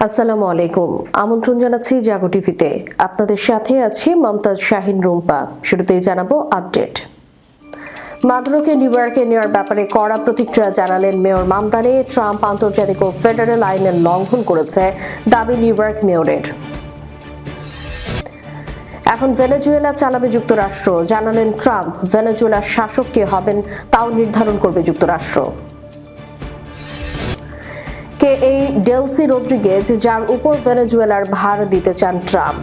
আসসালামু আলাইকুম। আমন্ত্রণ জানাচ্ছি জাগো টিভিতে। আপনাদের সাথে আছি মমতাজ শাহিন রুম্পা। শুরুতেই জানাবো আপডেট। মাদুরোকে নিউ ইয়র্কে নেওয়ার ব্যাপারে কড়া প্রতিক্রিয়া জানালেন মেয়র মামদানি। ট্রাম্প আন্তর্জাতিক ও ফেডারেল আইনের লঙ্ঘন করেছে দাবি নিউ ইয়র্ক মেয়রের। এখন ভেনেজুয়েলা চালাবে যুক্তরাষ্ট্র, জানালেন ট্রাম্প। ভেনেজুয়েলার শাসক কে হবেন তাও নির্ধারণ করবে যুক্তরাষ্ট্র। কে এই ডেলসি রদ্রিগেজ, যার উপর ভেনেজুয়েলার ভার দিতে চান ট্রাম্প।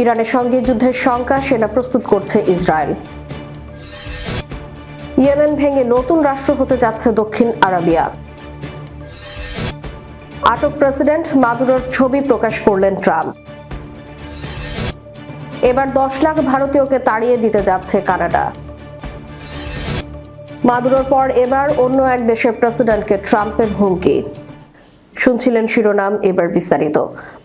ইরানের সঙ্গে যুদ্ধের শঙ্কা, সেনা প্রস্তুত করছে ইসরায়েল। ইয়েমেন ভেঙে নতুন রাষ্ট্র হতে যাচ্ছে দক্ষিণ আরাবিয়া। আটক প্রেসিডেন্ট মাদুরোর ছবি প্রকাশ করলেন ট্রাম্প। এবার 10 লাখ ভারতীয়কে তাড়িয়ে দিতে যাচ্ছে কানাডা। মাদুরোর পর এবার অন্য এক দেশের প্রেসিডেন্টকে ট্রাম্পের হুমকি। শুনছিলেন শিরোনাম, এবার বিস্তারিত।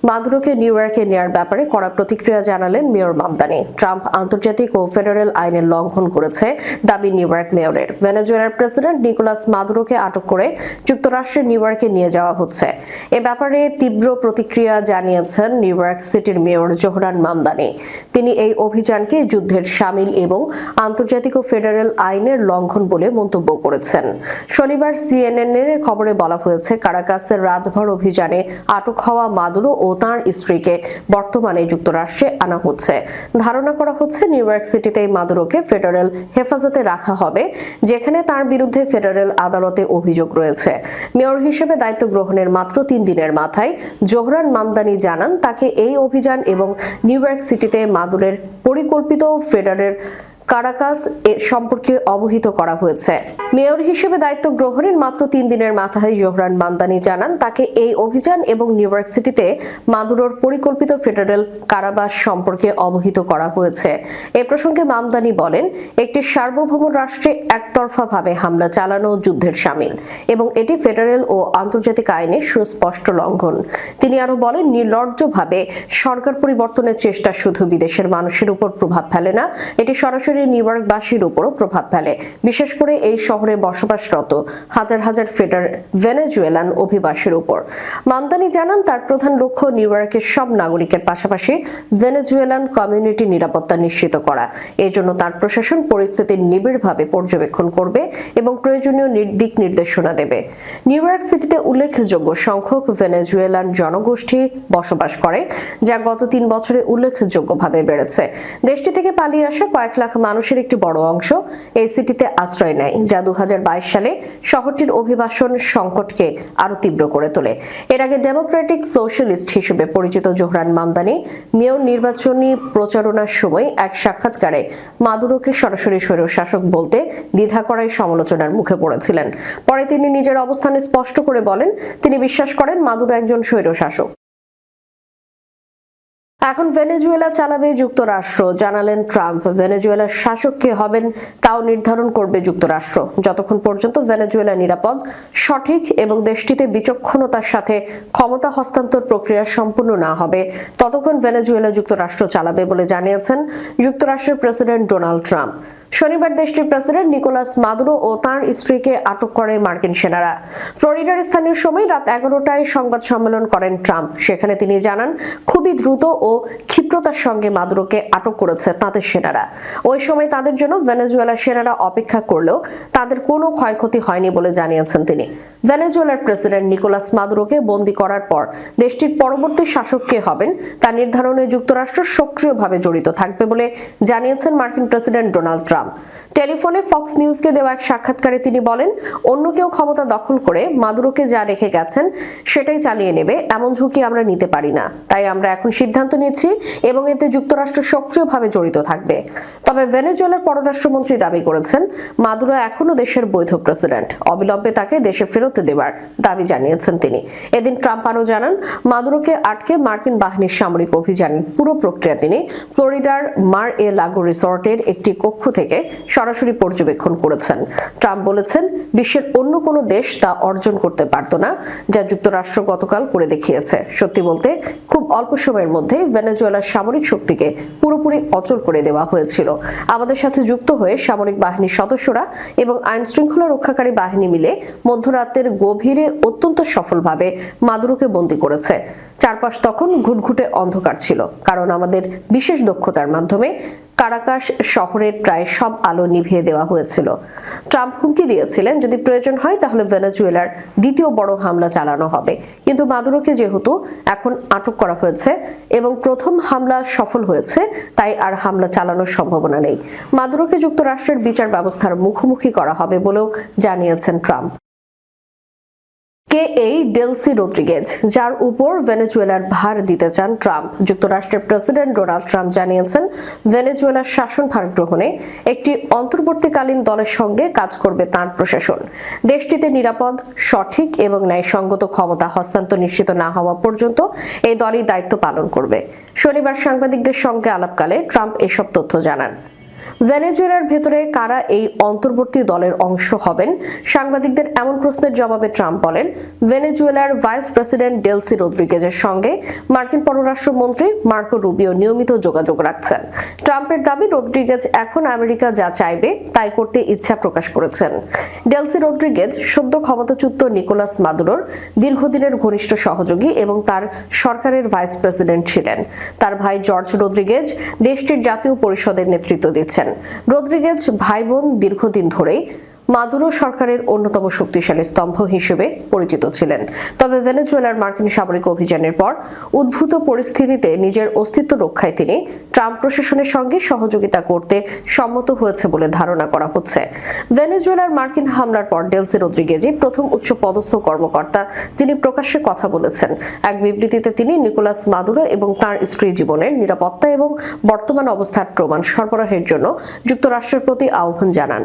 মাদুরোকে নিউ ইয়র্কে নেওয়ার ব্যাপারে কড়া প্রতিক্রিয়া জানালেন মেয়র মামদানি। ট্রাম্প আন্তর্জাতিক ও ফেডারেল আইনের লঙ্ঘন করেছে দাবি নিউ ইয়র্ক মেয়রের। ভেনেজুয়েলার প্রেসিডেন্ট নিকোলাস মাদুরোকে আটক করে যুক্তরাষ্ট্রের নিউ ইয়র্কে নিয়ে যাওয়া হচ্ছে। এ ব্যাপারে তীব্র প্রতিক্রিয়া জানিয়েছেন নিউ ইয়র্ক সিটির মেয়র জোহরান মামদানি। তিনি এই অভিযানকে যুদ্ধের শামিল এবং আন্তর্জাতিক ও ফেডারেল আইনের লঙ্ঘন বলে মন্তব্য করেছেন। শনিবার সিএনএন এর খবরে বলা হয়েছে, কারাকাসের রাতভর অভিযানে আটক হওয়া মাদুরো ও তাঁর স্ত্রীকে বর্তমানে যুক্তরাষ্ট্রে আনা হচ্ছে। ধারণা করা হচ্ছে নিউ ইয়র্ক সিটিতে মাদুরোকে ফেডারেল হেফাজতে রাখা হবে, যেখানে তার বিরুদ্ধে ফেডারেল আদালতে অভিযোগ রয়েছে। মেয়র হিসেবে দায়িত্ব গ্রহণের মাত্র 3 দিনের মাথায় জোহরান মামদানি জানান, তাকে এই অভিযান এবং নিউ ইয়র্ক সিটিতে মাদুরোর পরিকল্পিত ফেডারেল কারাকাস সম্পর্কে অবহিত করা হয়েছে। মেয়র হিসেবে দায়িত্ব গ্রহণের মাত্র 3 দিনের মাথায় জোহরান মামদানি জানান, তাকে এই অভিযান এবং নিউ ইয়র্ক সিটিতে মাদুরোর পরিকল্পিত ফেডারেল কারাবাস সম্পর্কে অবহিত করা হয়েছে। এ প্রসঙ্গে মামদানি বলেন, একটি সার্বভৌম রাষ্ট্রে একতরফাভাবে হামলা চালানো যুদ্ধের শামিল এবং এটি ফেডারেল ও আন্তর্জাতিক আইনের সুস্পষ্ট লঙ্ঘন। তিনি আরো বলেন, নির্লজ্জভাবে সরকার পরিবর্তনের চেষ্টা শুধু বিদেশের মানুষের উপর প্রভাব ফেলে না, এটি সরাসরি নিউ ইয়র্কবাসীর উপরও প্রভাব ফেলে, বিশেষ করে এই শহরে বসবাসরত হাজার হাজার ভেনেজুয়েলান অভিবাসীর উপর। মামদানি জানান, তার প্রধান লক্ষ্য নিউ ইয়র্কের সব নাগরিকের পাশাপাশি ভেনেজুয়েলান কমিউনিটির নিরাপত্তা নিশ্চিত করা। এই জন্য তার প্রশাসন পরিস্থিতি নিবিড়ভাবে পর্যবেক্ষণ করবে এবং প্রয়োজনীয় দিক নির্দেশনা দেবে। নিউ ইয়র্ক সিটিতে উল্লেখযোগ্য সংখ্যক ভেনেজুয়েলান জনগোষ্ঠী বসবাস করে, যা গত 3 বছরে উল্লেখযোগ্যভাবে বেড়েছে। দেশটি থেকে পালিয়ে আসা কয়েক লাখ মানুষের একটি বড় অংশ এই সিটিতে আশ্রয় নেয়, যা 2022 সালে শহরটির অভিবাসন সংকটকে আরো তীব্র করে তোলে। এর আগে ডেমোক্রেটিক সোশ্যালিস্ট হিসেবে পরিচিত জোহরান মামদানি মেয়র নির্বাচনী প্রচারণার সময় এক সাক্ষাৎকারে মাদুরোকে সরাসরি স্বৈরশাসক বলতে দ্বিধা করায় সমালোচনার মুখে পড়েছিলেন। পরে তিনি নিজের অবস্থান স্পষ্ট করে বলেন, তিনি বিশ্বাস করেন মাদুরো একজন স্বৈরশাসক। এখন ভেনেজুয়েলা চালাবে যুক্তরাষ্ট্র, জানালেন ট্রাম্প। ভেনেজুয়েলার শাসক কে হবেন তাও নির্ধারণ করবে যুক্তরাষ্ট্র। যতক্ষণ পর্যন্ত ভেনেজুয়েলা নিরাপদ, সঠিক এবং দেশটিতে বিচক্ষণতার সাথে ক্ষমতা হস্তান্তর প্রক্রিয়া সম্পূর্ণ না হবে, ততক্ষণ ভেনেজুয়েলা যুক্তরাষ্ট্র চালাবে বলে জানিয়েছেন যুক্তরাষ্ট্রের প্রেসিডেন্ট ডোনাল্ড ট্রাম্প। শনিবার দেশটির প্রেসিডেন্ট নিকোলাস মাদুরো ও তাঁর স্ত্রীকে আটক করে মার্কিন সেনারা। ফ্লোরিডার স্থানীয় সময় রাত 11টায় সংবাদ সম্মেলন করেন ট্রাম্প। সেখানে তিনি জানান, খুবই দ্রুত ও ক্ষিপ্রতার সঙ্গে মাদুরোকে আটক করেছে তাদের সেনারা। ওই সময় তাদের জন্য ভেনেজুয়েলার সেনারা অপেক্ষা করলেও তাদের কোনো ক্ষয়ক্ষতি হয়নি বলে জানিয়েছেন তিনি। ভেনেজুয়েলার প্রেসিডেন্ট নিকোলাস মাদুরোকে বন্দী করার পর দেশটির পরবর্তী শাসক কে হবেন তা নির্ধারণে যুক্তরাষ্ট্র সক্রিয়ভাবে জড়িত থাকবে বলে জানিয়েছেন মার্কিন প্রেসিডেন্ট ডোনাল্ড ট্রাম্প। টেলিফোনে ফক্স নিউজকে দেওয়া এক সাক্ষাৎকারে তিনি বলেন, অন্য কেউ ক্ষমতা দখল করে মাদুরোকে যা রেখে গেছেন সেটাই চালিয়ে নেবে, এমন ঝুঁকি আমরা নিতে পারি না। তাই আমরা এখন সিদ্ধান্ত নিয়েছি এবং এতে যুক্তরাষ্ট্র সক্রিয়ভাবে জড়িত থাকবে। তবে ভেনেজুয়েলার পররাষ্ট্রমন্ত্রী দাবি করেছেন, মাদুরো এখনো দেশের বৈধ প্রেসিডেন্ট, অবিলম্বে তাকে দেশে ফেরত দেওয়ার দাবি জানিয়েছেন তিনি। এদিন ট্রাম্প আরও জানান, মাদুরোকে আটকে মার্কিন বাহিনীর সামরিক অভিযানের পুরো প্রক্রিয়া তিনি ফ্লোরিডার মার-এ-লাগো রিসর্টের একটি কক্ষ থেকে থেকে সরাসরি পর্যবেক্ষণ করেছেন। ট্রাম্প বলেছেন, বিশ্বের অন্য কোনো দেশ তা অর্জন করতে পারত না যা যুক্তরাষ্ট্র গতকাল করে দেখিয়েছে। সত্যি বলতে খুব অল্প সময়ের মধ্যে ভেনেজুয়েলার সামরিক শক্তিকে পুরোপুরি অচল করে দেওয়া হয়েছিল। আমাদের সাথে যুক্ত হয়ে সামরিক বাহিনীর সদস্যরা এবং আইন শৃঙ্খলা রক্ষাকারী বাহিনী মিলে মধ্যরাতের গভীরে অত্যন্ত সফলভাবে মাদুরোকে বন্দী করেছে। চারপাশ তখন ঘুটঘুটে অন্ধকার ছিল, কারণ আমাদের বিশেষ দক্ষতার মাধ্যমে কারাকাস শহরের প্রায় সব আলো নিভিয়ে দেওয়া হয়েছিল। ট্রাম্প হুমকি দিয়েছিলেন, যদি প্রয়োজন হয় তাহলে ভেনেজুয়েলার দ্বিতীয় বড় হামলা চালানো হবে। কিন্তু মাদুরোকে যেহেতু এখন আটক করা হয়েছে এবং প্রথম হামলা সফল হয়েছে, তাই আর হামলা চালানোর সম্ভাবনা নেই। মাদুরোকে যুক্তরাষ্ট্রের বিচার ব্যবস্থার মুখোমুখি করা হবে বলেও জানিয়েছেন ট্রাম্প। কে এই ডেলসি রদ্রিগেজ, যার উপর ভেনেজুয়েলার ভার দিতে চান ট্রাম্প? যুক্তরাষ্ট্রের প্রেসিডেন্ট ডোনাল্ড ট্রাম্প জানিয়েছেন, ভেনেজুয়েলার শাসনভার গ্রহণে একটি অন্তর্বর্তীকালীন দলের সঙ্গে কাজ করবে তাঁর প্রশাসন। দেশটিতে নিরাপদ, সঠিক এবং ন্যায়সঙ্গত ক্ষমতা হস্তান্তর নিশ্চিত না হওয়া পর্যন্ত এই দলই দায়িত্ব পালন করবে। শনিবার সাংবাদিকদের সঙ্গে আলাপকালে ট্রাম্প এসব তথ্য জানান। ভেনেজুয়েলার ভেতরে কারা এই অন্তর্বর্তী দলের অংশ হবেন? সাংবাদিকদের এমন প্রশ্নের জবাবে ট্রাম্প বলেন, ভেনেজুয়েলার ভাইস প্রেসিডেন্ট ডেলসি রদ্রিগেজের সঙ্গে মার্কিন পররাষ্ট্রমন্ত্রী মার্কো রুবিও নিয়মিত যোগাযোগ রাখছেন। ট্রাম্পের দাবি, রদ্রিগেজ এখন আমেরিকা যা চাইবে তাই করতে ইচ্ছা প্রকাশ করেছেন। ডেলসি রদ্রিগেজ সদ্য ক্ষমতাচ্যুত নিকোলাস মাদুরোর দীর্ঘদিনের ঘনিষ্ঠ সহযোগী এবং তার সরকারের ভাইস প্রেসিডেন্ট ছিলেন। তার ভাই জর্জ রদ্রিগেজ দেশটির জাতীয় পরিষদের নেতৃত্ব দিচ্ছেন। রদ্রিগেজ ভাই বোন দীর্ঘদিন ধরেই মাদুরো সরকারের অন্যতম শক্তিশালী স্তম্ভ হিসেবে পরিচিত ছিলেন। তবে ভেনেজুয়েলার মার্কিন সামরিক অভিযানের পর উদ্ভূত পরিস্থিতিতে নিজের অস্তিত্ব রক্ষায় তিনি ট্রাম্প প্রশাসনের সঙ্গে সহযোগিতা করতে সম্মত হয়েছে বলে ধারণা করা হচ্ছে। ভেনেজুয়েলার মার্কিন হামলার পর ডেলসি রদ্রিগেজই প্রথম উচ্চ পদস্থ কর্মকর্তা যিনি প্রকাশ্যে কথা বলেছেন। এক বিবৃতিতে তিনি নিকোলাস মাদুরো এবং তাঁর স্ত্রী জীবনের নিরাপত্তা এবং বর্তমান অবস্থার প্রমাণ সরবরাহের জন্য যুক্তরাষ্ট্রের প্রতি আহ্বান জানান।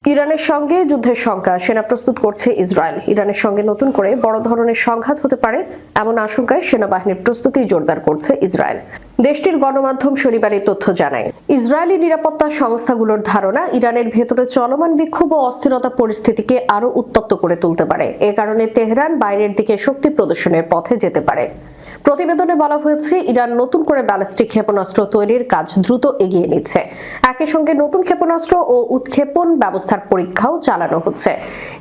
ইরানের সঙ্গে যুদ্ধের শঙ্কা, সেনা প্রস্তুত করছে ইসরায়েল। ইরানের সঙ্গে নতুন করে বড় ধরনের সংঘাত হতে পারে এমন আশঙ্কায় সেনাবাহিনীর প্রস্তুতি জোরদার করছে ইসরায়েল। দেশটির গণমাধ্যম শনিবার এই তথ্য জানায়। ইসরায়েলি নিরাপত্তা সংস্থাগুলোর ধারণা, ইরানের ভেতরে চলমান বিক্ষোভ ও অস্থিরতা পরিস্থিতিকে আরো উত্তপ্ত করে তুলতে পারে। এ কারণে তেহরান বাইরের দিকে শক্তি প্রদর্শনের পথে যেতে পারে। প্রতিবেদনে বলা হয়েছে, ইরান নতুন করে ব্যালিস্টিক ক্ষেপণাস্ত্র তৈরির কাজ দ্রুত এগিয়ে নিচ্ছে। একই সঙ্গে নতুন ক্ষেপণাস্ত্র ও উৎক্ষেপণ ব্যবস্থার পরীক্ষাও চালানো হচ্ছে।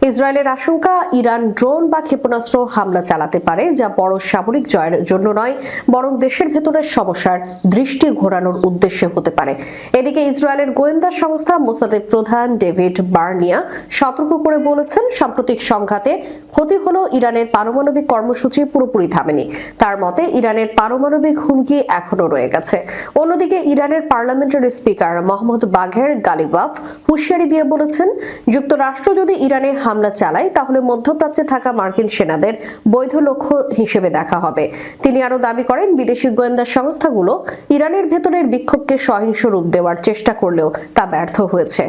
ইসরায়েলের আশঙ্কা, ইরান ড্রোন বা ক্ষেপণাস্ত্র হামলা চালাতে পারে, যা বড় সামরিক জয়ের জন্য নয়, বরং দেশের ভেতরের সমস্যার দৃষ্টি ঘোরানোর উদ্দেশ্যে হতে পারে। এদিকে ইসরায়েলের গোয়েন্দা সংস্থা মোসাদের প্রধান ডেভিড বার্নিয়া সতর্ক করে বলেছেন, সাম্প্রতিক সংঘাতে ক্ষতি হলো ইরানের পারমাণবিক কর্মসূচি পুরোপুরি থামেনি। তার মতে, ইরানের পারমাণবিক হুমকি এখনো রয়ে গেছে। অন্যদিকে ইরানের পার্লামেন্টের স্পিকার মোহাম্মদ বাঘের গালিবাফ হুঁশিয়ারি দিয়ে বলেছেন, যুক্তরাষ্ট্র যদি ইরানে হামলা চালায় তাহলে মধ্যপ্রাচ্যে থাকা মার্কিন সেনাদের বৈধ লক্ষ্য হিসেবে দেখা হবে। তিনি আরো দাবি করেন, বিদেশি গোয়েন্দা সংস্থাগুলো ইরানের ভেতরের বিক্ষোভকে সহিংস রূপ দেওয়ার চেষ্টা করলেও তা ব্যর্থ হয়েছে।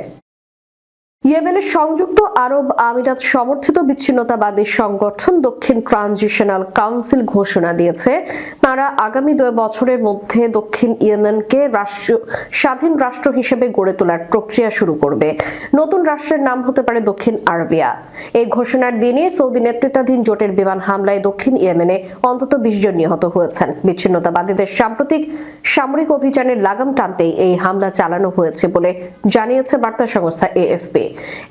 ইয়েমেনের সংযুক্ত আরব আমিরাত সমর্থিত বিচ্ছিন্নতাবাদী সংগঠন দক্ষিণ ট্রানজিশনাল কাউন্সিল ঘোষণা দিয়েছে, তারা আগামী 2 বছরের মধ্যে দক্ষিণ ইয়েমেনকে স্বাধীন রাষ্ট্র হিসেবে গড়ে তোলার প্রক্রিয়া শুরু করবে। নতুন রাষ্ট্রের নাম হতে পারে দক্ষিণ আরবিয়া। এই ঘোষণার দিনে সৌদি নেতৃত্বাধীন জোটের বিমান হামলায় দক্ষিণ ইয়েমেনে অন্তত 20 জন নিহত হয়েছেন। বিচ্ছিন্নতাবাদীদের সাম্প্রতিক সামরিক অভিযানের লাগাম টানতেই এই হামলা চালানো হয়েছে বলে জানিয়েছে বার্তা সংস্থা এএফপি।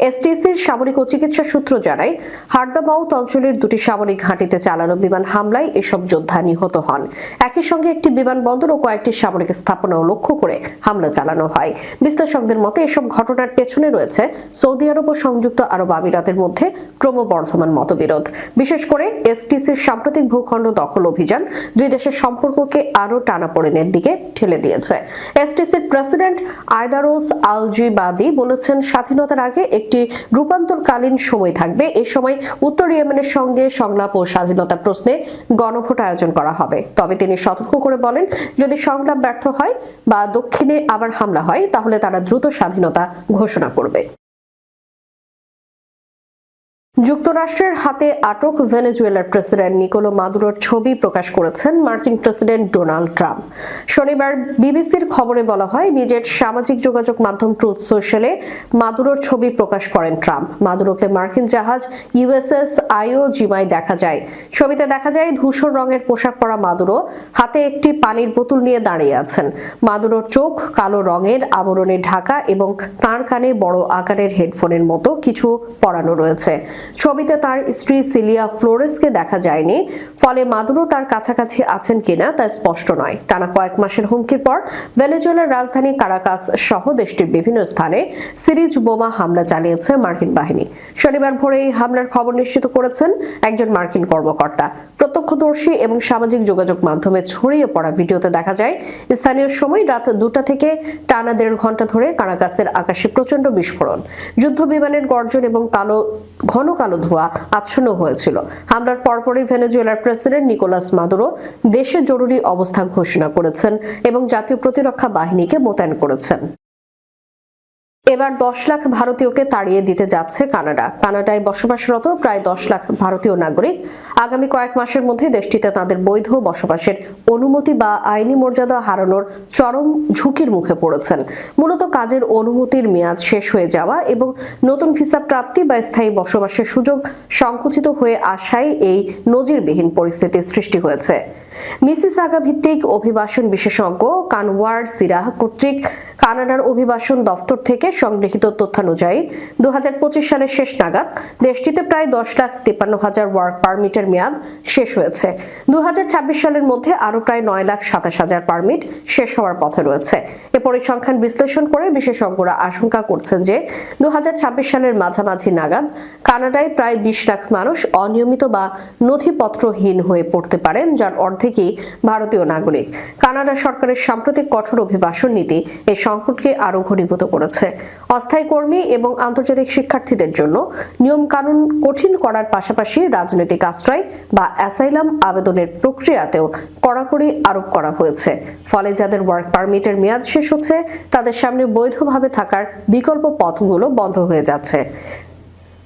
এসটিসির সামরিক ও চিকিৎসা সূত্র জানায়, হারদামাউত অঞ্চলের 2টি সামরিক ঘাঁটিতে চালানো বিমান হামলায় এসব যোদ্ধা নিহত হন। একই সঙ্গে একটি বিমানবন্দর ও কয়েকটি সামরিক স্থাপনাও লক্ষ্য করে হামলা চালানো হয়। বিশ্লেষকদের মতে, এসব ঘটনার পেছনে রয়েছে সৌদি আরব ও সংযুক্ত আরব আমিরাতের মধ্যে ক্রমবর্ধমান মতবিরোধ। বিশেষ করে এসটিসির সাম্প্রতিক ভূখণ্ড দখল অভিযান দুই দেশের সম্পর্ককে আরো টানাপোড়েনের দিকে ঠেলে দিয়েছে। এসটিসির প্রেসিডেন্ট আয়দারোস আলজিবাদি বলেছেন, স্বাধীনতার আগে একটি রূপান্তরকালীন সময় থাকবে। এই সময় উত্তর ইয়েমেনের সঙ্গে সংলাপ ও স্বাধীনতা প্রশ্নে গণভোট আয়োজন করা হবে। তবে তিনি সতর্ক করে বলেন, যদি সংলাপ ব্যর্থ হয় বা দক্ষিণে আবার হামলা হয় তাহলে তারা দ্রুত স্বাধীনতা ঘোষণা করবে। যুক্তরাষ্ট্রের হাতে আটক ভেনেজুয়েলার প্রেসিডেন্ট নিকোলো মাদুরোর ছবি প্রকাশ করেছেন মার্কিন প্রেসিডেন্ট ডোনাল্ড ট্রাম্প। শনিবার বিবিসির খবরে বলা হয়, নিজের সামাজিক যোগাযোগ মাধ্যম ট্রুথ সোশ্যালে মাদুরোর ছবি প্রকাশ করেন ট্রাম্প। মাদুরোকে মার্কিন জাহাজ ইউএসএস আইও জিমায় দেখা যায়। ছবিতে দেখা যায় ধূসর রঙের পোশাক পরা মাদুরো হাতে একটি পানির বোতল নিয়ে দাঁড়িয়ে আছেন। মাদুরোর চোখ কালো রঙের আবরণে ঢাকা এবং তার কানে বড় আকারের হেডফোনের মতো কিছু পরানো রয়েছে। ছবিতে তার স্ত্রী সিলিয়া ফ্লোরেসকে দেখা যায়নি, ফলে মাদুরো তার কাছাকাছি আছেন কিনা তা স্পষ্ট নয়। টানা কয়েক মাসের হুমকির পর ভেনেজুয়েলার রাজধানী কারাকাস সহ দেশটির বিভিন্ন স্থানে সিরিজ বোমা হামলা চালিয়েছে মার্কিন বাহিনী। শনিবার ভোরে এই হামলার খবর নিশ্চিত করেছেন একজন মার্কিন কর্মকর্তা। প্রত্যক্ষদর্শী এবং সামাজিক যোগাযোগ মাধ্যমে ছড়িয়ে পড়া ভিডিওতে দেখা যায়, স্থানীয় সময় রাত 2টা থেকে টানা 1.5 ঘন্টা ধরে কারাকাসের আকাশে প্রচন্ড বিস্ফোরণ, যুদ্ধ বিমানের গর্জন এবং ঘন কালো ধোঁয়া আচ্ছন্ন হয়েছিল। হামলার পরপরই ভেনেজুয়েলার প্রেসিডেন্ট নিকোলাস মাদুরো দেশে জরুরি অবস্থা ঘোষণা করেছেন এবং জাতীয় প্রতিরক্ষা বাহিনীকে মোতায়েন করেছেন। এবার 10 লাখ ভারতীয়কে তাড়িয়ে দিতে যাচ্ছে কানাডা। কানাডায় বসবাসরত প্রায় 10 লাখ ভারতীয় নাগরিক আগামী কয়েক মাসের মধ্যে দেশটিতে তাদের বৈধ বসবাসের অনুমতি বা আইনি মর্যাদা হারানোর চরম ঝুঁকির মুখে পড়েছেন। মূলত কাজের অনুমতির মেয়াদ শেষ হয়ে যাওয়া এবং নতুন ভিসা প্রাপ্তি বা স্থায়ী বসবাসের সুযোগ সংকুচিত হয়ে আসায় এই নজিরবিহীন পরিস্থিতির সৃষ্টি হয়েছে। মিসিসাগা ভিত্তিক অভিবাসন বিশেষজ্ঞ কানওয়ার সিরাহ কর্তৃক কানাডার অভিবাসন দফতর থেকে সংগৃহীত তথ্যানুযায়ী 2025 সালের শেষ নাগাদ দেশটিতে প্রায় 10,53,000 ওয়ার্ক পারমিটের মেয়াদ শেষ হয়েছে। 2026 সালের মধ্যে আরো প্রায় 9,27,000 পারমিট শেষ হওয়ার পথে রয়েছে। এ পরিসংখ্যান বিশ্লেষণ করে বিশেষজ্ঞরা আশঙ্কা করছেন যে 2026 সালের মাঝামাঝি নাগাদ কানাডায় প্রায় 20 লাখ মানুষ অনিয়মিত বা নথিপত্রহীন হয়ে পড়তে পারেন, যার অর্ধেকই ভারতীয় নাগরিক। কানাডা সরকারের সাম্প্রতিক কঠোর অভিবাসন নীতি এই সংকটকে আরো ঘনীভূত করেছে। অস্থায়ী কর্মী এবং আন্তর্জাতিক শিক্ষার্থীদের জন্য নিয়ম কানুন কঠিন করার পাশাপাশি রাজনৈতিক আশ্রয় বা অ্যাসাইলাম আবেদনের প্রক্রিয়াতেও কড়াকড়ি আরোপ করা হয়েছে। ফলে যাদের ওয়ার্ক পারমিটের মেয়াদ শেষ হচ্ছে তাদের সামনে বৈধভাবে থাকার বিকল্প পথগুলো বন্ধ হয়ে যাচ্ছে।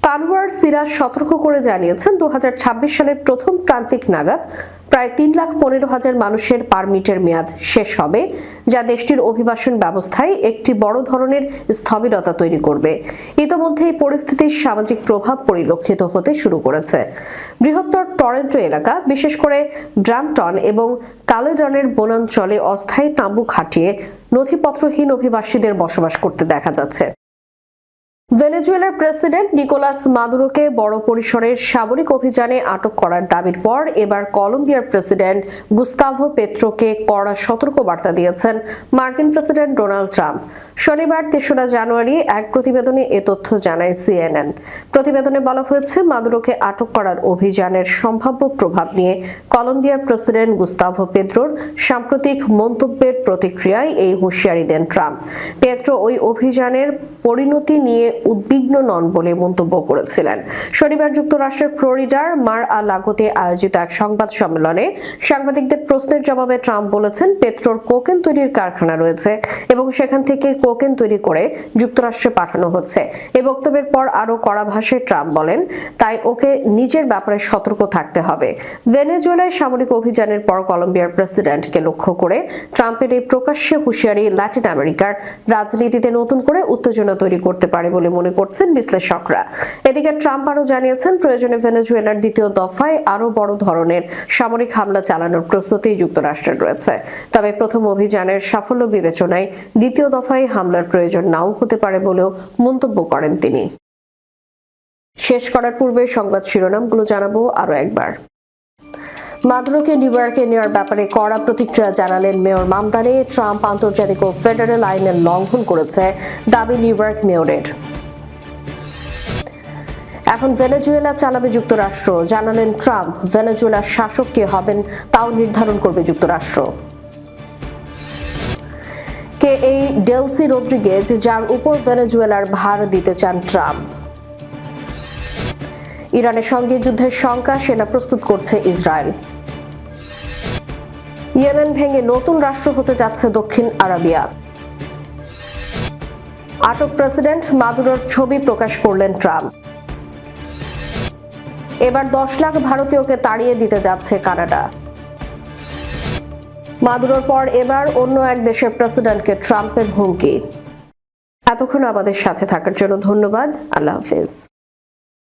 কানওয়ার সিরাজ সতর্ক করে জানিয়েছেন, 2026 সালের প্রথম প্রান্তিক নাগাদ প্রায় 3,15,000 মানুষের পারমিটের মেয়াদ শেষ হবে, যা দেশটির অভিবাসন ব্যবস্থায় একটি বড় ধরনের স্থবিরতা তৈরি করবে। ইতোমধ্যে এই পরিস্থিতির সামাজিক প্রভাব পরিলক্ষিত হতে শুরু করেছে। বৃহত্তর টরন্টো এলাকা, বিশেষ করে ব্রাম্পটন এবং কালেডনের বনাঞ্চলে অস্থায়ী তাঁবু খাটিয়ে নথিপত্রহীন অভিবাসীদের বসবাস করতে দেখা যাচ্ছে। ভেনেজুয়েলার প্রেসিডেন্ট নিকোলাস মাদুরোকে বড় পরিসরের সামরিক অভিযানে আটক করার দাবির পর এবার কলম্বিয়ার প্রেসিডেন্ট গুস্তাভো পেত্রোকে কড়া সতর্কবার্তা দিয়েছেন মার্কিন প্রেসিডেন্ট ডোনাল্ড ট্রাম্প। শনিবার 3রা জানুয়ারি এক প্রতিবেদনে এ তথ্য জানায় CNN। প্রতিবেদনে বলা হয়েছে, মাদুরোকে আটক করার অভিযানের সম্ভাব্য প্রভাব নিয়ে কলম্বিয়ার প্রেসিডেন্ট গুস্তাভো পেত্রোর সাম্প্রতিক মন্তব্যের প্রতিক্রিয়ায় এই হুঁশিয়ারি দেন ট্রাম্প। পেত্রো ওই অভিযানের পরিণতি নিয়ে উদ্বিগ্ন নন বলে মন্তব্য করেছিলেন। শনিবার যুক্তরাষ্ট্রের ফ্লোরিডার মার-আ-লাগোতে আয়োজিত এক সংবাদ সম্মেলনে সাংবাদিকদের প্রশ্নের জবাবে ট্রাম্প বলেছেন, পেত্রোর কোকেন তৈরির কারখানা রয়েছে এবং সেখান থেকে কোকেন তৈরি করে যুক্তরাষ্ট্রে পাঠানো হচ্ছে। এই বক্তব্যের পর আরো কড়া ভাষায় ট্রাম্প বলেন, তাই ওকে নিজের ব্যাপারে সতর্ক থাকতে হবে। ভেনেজুয়েলায় সামরিক অভিযানের পর কলম্বিয়ার প্রেসিডেন্টকে লক্ষ্য করে ট্রাম্পের এই প্রকাশ্যে হুঁশিয়ারি ল্যাটিন আমেরিকার রাজনীতিতে নতুন করে উত্তেজনা তৈরি করতে পারে বলে মনে করছেন বিশ্লেষকরা। এদিকে ট্রাম্প আরো জানিয়েছেন, প্রয়োজনে ভেনেজুয়েলার দ্বিতীয় দফায় আরো বড় ধরনের সামরিক হামলা চালানোর প্রস্তুতি যুক্তরাষ্ট্রের রয়েছে। তবে প্রথম অভিযানের সাফল্য বিবেচনায় দ্বিতীয় দফায় হামলার প্রয়োজন নাও হতে পারে বলেও মন্তব্য করেন তিনি। শেষ করার পূর্বে সংবাদ শিরোনামগুলো জানাবো আরো একবার। মাদুরোকে নিউ ইয়র্কে নেওয়ার ব্যাপারে কড়া প্রতিক্রিয়া জানালেন মেয়র মামদানি। ট্রাম্প আন্তর্জাতিক ও ফেডারেল আইনের লঙ্ঘন করেছে, দাবি নিউ ইয়র্ক মেয়রের। এখন ভেনেজুয়েলা চালাবে যুক্তরাষ্ট্র, জানালেন ট্রাম্প। ভেনেজুয়েলার শাসক কে হবেন তাও নির্ধারণ করবে যুক্তরাষ্ট্র। কে এই ডেলসি রদ্রিগেজ, যার উপর ভেনেজুয়েলার ভার দিতে চান ট্রাম্প। ইরানের সঙ্গে যুদ্ধের শঙ্কা, সেনা প্রস্তুত করছে ইসরায়েল। ইয়েমেন ভেঙে নতুন রাষ্ট্র হতে যাচ্ছে দক্ষিণ আরাবিয়া। আটক প্রেসিডেন্ট মাদুরোর ছবি প্রকাশ করলেন ট্রাম্প। এবার 10 লাখ ভারতীয়কে তাড়িয়ে দিতে যাচ্ছে কানাডা। মাদুরোর পর এবার অন্য এক দেশের প্রেসিডেন্টকে ট্রাম্পের হুমকি। এতক্ষণ আমাদের সাথে থাকার জন্য ধন্যবাদ। আল্লাহ হাফেজ।